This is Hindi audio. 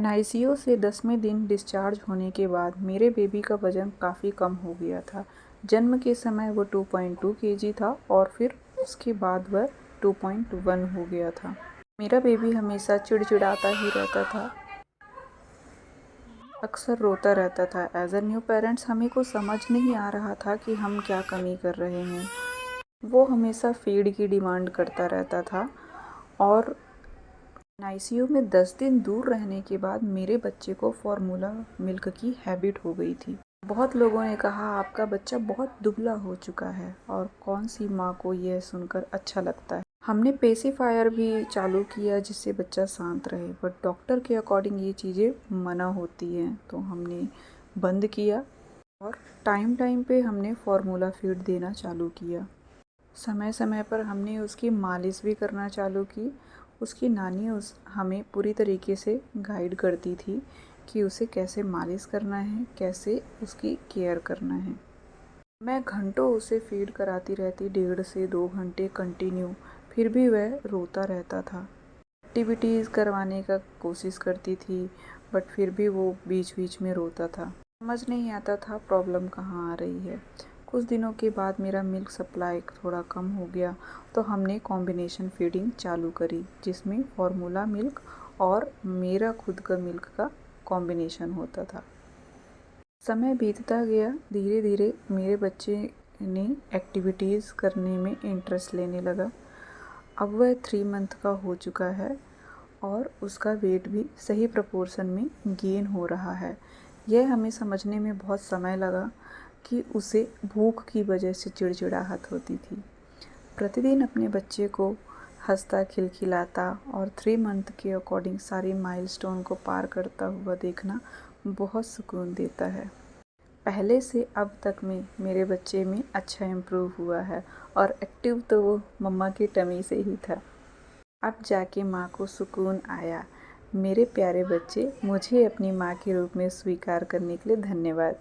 एनआईसीयू से 10वें दिन डिस्चार्ज होने के बाद मेरे बेबी का वज़न काफ़ी कम हो गया था। जन्म के समय वो 2.2 केजी था और फिर उसके बाद वह 2.1 हो गया था। मेरा बेबी हमेशा चिड़चिड़ाता ही रहता था, अक्सर रोता रहता था। एज अ न्यू पेरेंट्स हमें को समझ नहीं आ रहा था कि हम क्या कमी कर रहे हैं। वो हमेशा फीड की डिमांड करता रहता था और आईसीयू में 10 दिन दूर रहने के बाद मेरे बच्चे को फॉर्मूला मिल्क की हैबिट हो गई थी। बहुत लोगों ने कहा आपका बच्चा बहुत दुबला हो चुका है, और कौन सी माँ को यह सुनकर अच्छा लगता है। हमने पेसिफायर भी चालू किया जिससे बच्चा शांत रहे, बट डॉक्टर के अकॉर्डिंग ये चीज़ें मना होती हैं, तो हमने बंद किया और टाइम टाइम पे हमने फॉर्मूला फीड देना चालू किया। समय समय पर हमने उसकी मालिश भी करना चालू की। उसकी नानी हमें पूरी तरीके से गाइड करती थी कि उसे कैसे मालिश करना है, कैसे उसकी केयर करना है। मैं घंटों उसे फीड कराती रहती, 1.5 से 2 घंटे कंटिन्यू, फिर भी वह रोता रहता था। एक्टिविटीज़ करवाने का कोशिश करती थी, बट फिर भी वो बीच बीच में रोता था। समझ नहीं आता था प्रॉब्लम कहाँ आ रही है। कुछ दिनों के बाद मेरा मिल्क सप्लाई थोड़ा कम हो गया, तो हमने कॉम्बिनेशन फीडिंग चालू करी जिसमें फॉर्मूला मिल्क और मेरा खुद का मिल्क का कॉम्बिनेशन होता था। समय बीतता गया, धीरे धीरे मेरे बच्चे ने एक्टिविटीज़ करने में इंटरेस्ट लेने लगा। अब वह 3 मंथ का हो चुका है और उसका वेट भी सही प्रपोर्शन में गेन हो रहा है। यह हमें समझने में बहुत समय लगा कि उसे भूख की वजह से चिड़चिड़ाहट होती थी। प्रतिदिन अपने बच्चे को हंसता खिलखिलाता और 3 मंथ के अकॉर्डिंग सारे माइलस्टोन को पार करता हुआ देखना बहुत सुकून देता है। पहले से अब तक में मेरे बच्चे में अच्छा इम्प्रूव हुआ है, और एक्टिव तो वो मम्मा की टमी से ही था। अब जाके माँ को सुकून आया। मेरे प्यारे बच्चे, मुझे अपनी माँ के रूप में स्वीकार करने के लिए धन्यवाद।